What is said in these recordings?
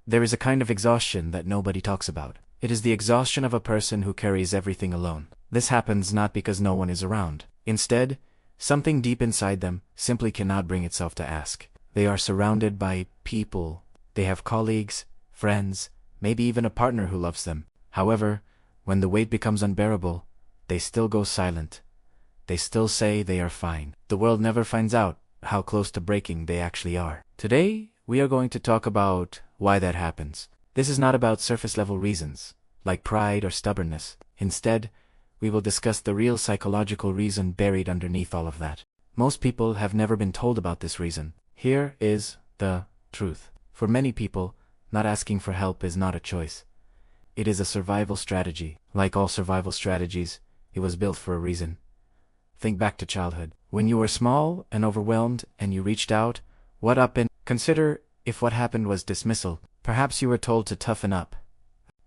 There is a kind of exhaustion that nobody talks about. It is the exhaustion of a person who carries everything alone. This happens not because no one is around. Instead, something deep inside them simply cannot bring itself to ask. They are surrounded by people. They have colleagues, friends, maybe even a partner who loves them. However, when the weight becomes unbearable, they still go silent. They still say they are fine. The world never finds out how close to breaking they actually are. Today, we are going to talk about why that happens. This is not about surface-level reasons, like pride or stubbornness. Instead, we will discuss the real psychological reason buried underneath all of that. Most people have never been told about this reason. Here is the truth. For many people, not asking for help is not a choice. It is a survival strategy. Like all survival strategies, it was built for a reason. Think back to childhood. When you were small and overwhelmed and you reached out, what happened? Consider if what happened was dismissal. Perhaps you were told to toughen up.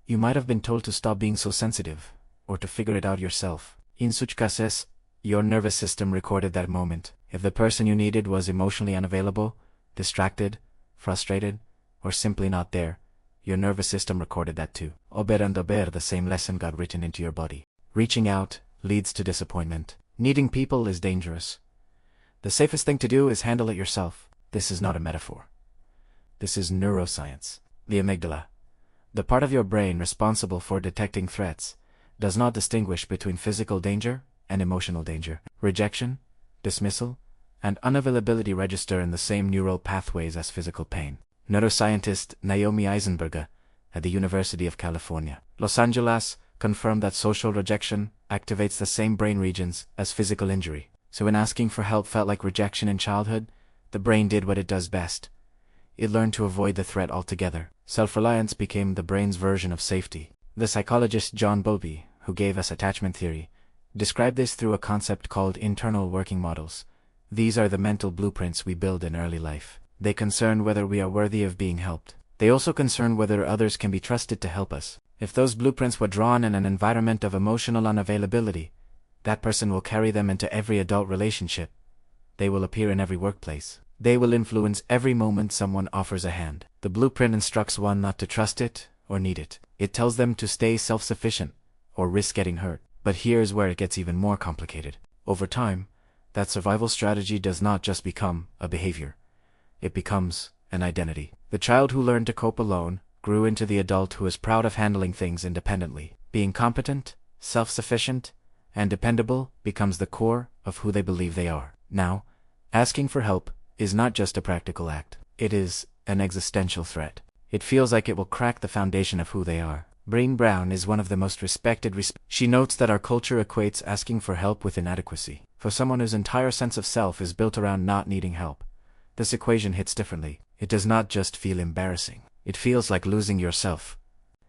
You might have been told to stop being so sensitive, or to figure it out yourself. In such cases, your nervous system recorded that moment. If the person you needed was emotionally unavailable, distracted, frustrated, or simply not there, your nervous system recorded that too. Ober and ober, the same lesson got written into your body. Reaching out leads to disappointment. Needing people is dangerous. The safest thing to do is handle it yourself. This is not a metaphor. This is neuroscience. The amygdala, the part of your brain responsible for detecting threats, does not distinguish between physical danger and emotional danger. Rejection, dismissal, and unavailability register in the same neural pathways as physical pain. Neuroscientist Naomi Eisenberger at the University of California, Los Angeles, confirmed that social rejection activates the same brain regions as physical injury. So when asking for help felt like rejection in childhood, the brain did what it does best. It learned to avoid the threat altogether. Self-reliance became the brain's version of safety. The psychologist John Bowlby, who gave us attachment theory, described this through a concept called internal working models. These are the mental blueprints we build in early life. They concern whether we are worthy of being helped. They also concern whether others can be trusted to help us. If those blueprints were drawn in an environment of emotional unavailability, that person will carry them into every adult relationship. They will appear in every workplace. They will influence every moment someone offers a hand. The blueprint instructs one not to trust it or need it. It tells them to stay self-sufficient or risk getting hurt. But here's where it gets even more complicated. Over time, that survival strategy does not just become a behavior. It becomes an identity. The child who learned to cope alone grew into the adult who is proud of handling things independently. Being competent, self-sufficient, and dependable becomes the core of who they believe they are. Now, asking for help is not just a practical act. It is an existential threat. It feels like it will crack the foundation of who they are. Brené Brown is one of the most respected. She notes that our culture equates asking for help with inadequacy. For someone whose entire sense of self is built around not needing help, this equation hits differently. It does not just feel embarrassing. It feels like losing yourself.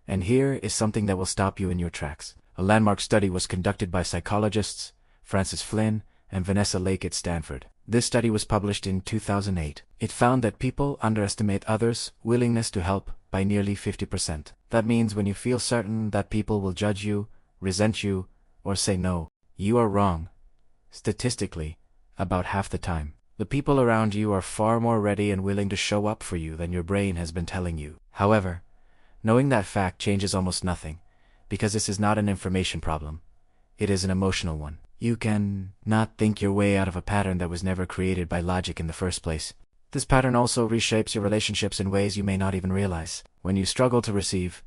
And here is something that will stop you in your tracks. A landmark study was conducted by psychologists Francis Flynn and Vanessa Lake at Stanford. This study was published in 2008. It found that people underestimate others' willingness to help by nearly 50%. That means when you feel certain that people will judge you, resent you, or say no, you are wrong. Statistically, about half the time. The people around you are far more ready and willing to show up for you than your brain has been telling you. However, knowing that fact changes almost nothing, because this is not an information problem. It is an emotional one. You can not think your way out of a pattern that was never created by logic in the first place. This pattern also reshapes your relationships in ways you may not even realize. When you struggle to receive,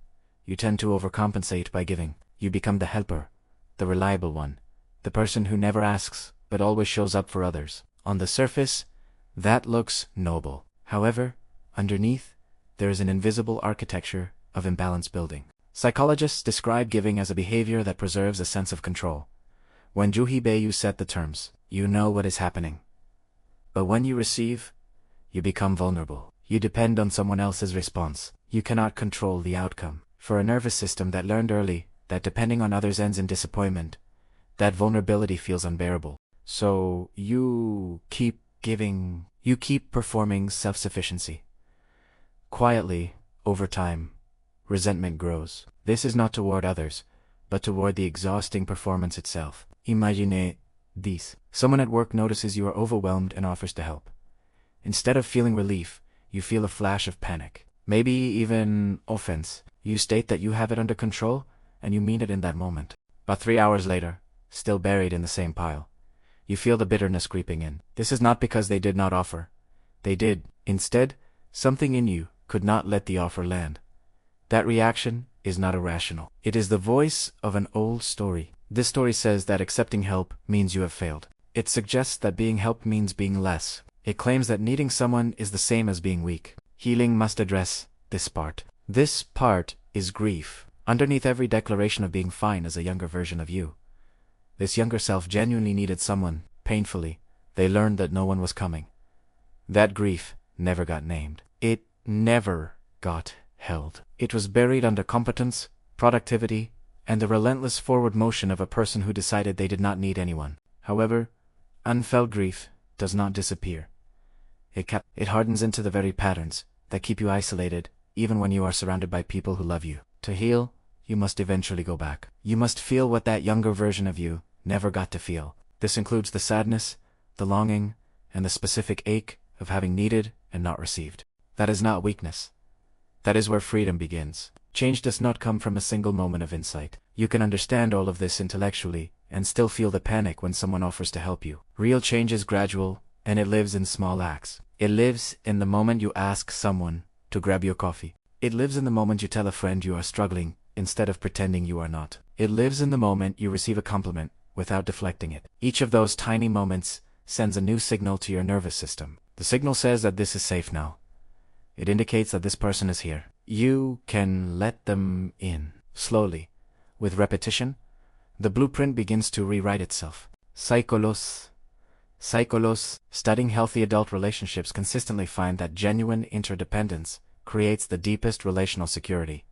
you tend to overcompensate by giving. You become the helper, the reliable one, the person who never asks but always shows up for others. On the surface, that looks noble. However, underneath, there is an invisible architecture of imbalance building. Psychologists describe giving as a behavior that preserves a sense of control. When you set the terms, you know what is happening. But when you receive, you become vulnerable. You depend on someone else's response. You cannot control the outcome. For a nervous system that learned early that depending on others ends in disappointment, that vulnerability feels unbearable. So you keep giving. You keep performing self-sufficiency. Quietly, over time, resentment grows. This is not toward others, but toward the exhausting performance itself. Imagine this. Someone at work notices you are overwhelmed and offers to help. Instead of feeling relief, you feel a flash of panic. maybe even offense. You state that you have it under control, and you mean it in that moment. But 3 hours later, still buried in the same pile, you feel the bitterness creeping in. This is not because they did not offer. They did. Instead, something in you could not let the offer land. That reaction is not irrational. It is the voice of an old story. This story says that accepting help means you have failed. It suggests that being helped means being less. It claims that needing someone is the same as being weak. Healing must address this part. This part is grief. Underneath every declaration of being fine is a younger version of you. This younger self genuinely needed someone. Painfully, they learned that no one was coming. That grief never got named. It never got held. It was buried under competence, productivity, and the relentless forward motion of a person who decided they did not need anyone. However, unfelt grief does not disappear. It hardens into the very patterns that keep you isolated, even when you are surrounded by people who love you. To heal, you must eventually go back. You must feel what that younger version of you never got to feel. This includes the sadness, the longing, and the specific ache of having needed and not received. That is not weakness. That is where freedom begins. Change does not come from a single moment of insight. You can understand all of this intellectually and still feel the panic when someone offers to help you. Real change is gradual, and it lives in small acts. It lives in the moment you ask someone to grab your coffee. It lives in the moment you tell a friend you are struggling instead of pretending you are not. It lives in the moment you receive a compliment without deflecting it. Each of those tiny moments sends a new signal to your nervous system. The signal says that this is safe now. It indicates that this person is here. You can let them in. Slowly, with repetition, the blueprint begins to rewrite itself. Psychologists studying healthy adult relationships consistently find that genuine interdependence creates the deepest relational security.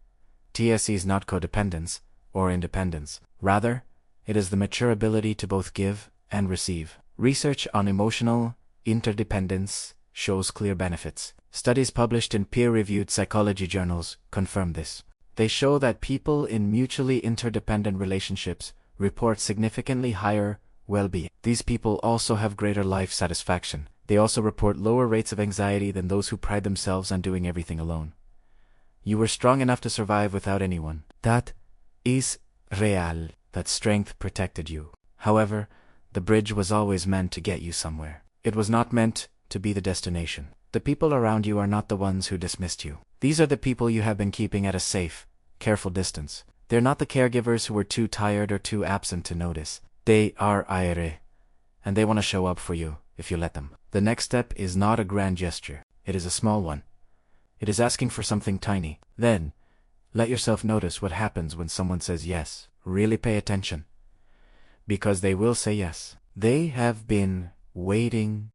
TSE is not codependence or independence. Rather, it is the mature ability to both give and receive. Research on emotional interdependence shows clear benefits. Studies published in peer-reviewed psychology journals confirm this. They show that people in mutually interdependent relationships report significantly higher well-being. These people also have greater life satisfaction. They also report lower rates of anxiety than those who pride themselves on doing everything alone. You were strong enough to survive without anyone. That is real. That strength protected you. However, the bridge was always meant to get you somewhere. It was not meant to be the destination. The people around you are not the ones who dismissed you. These are the people you have been keeping at a safe, careful distance. They're not the caregivers who were too tired or too absent to notice. They are aire, and they want to show up for you if you let them. The next step is not a grand gesture. It is a small one. It is asking for something tiny. Then, let yourself notice what happens when someone says yes. Really pay attention, because they will say yes. They have been waiting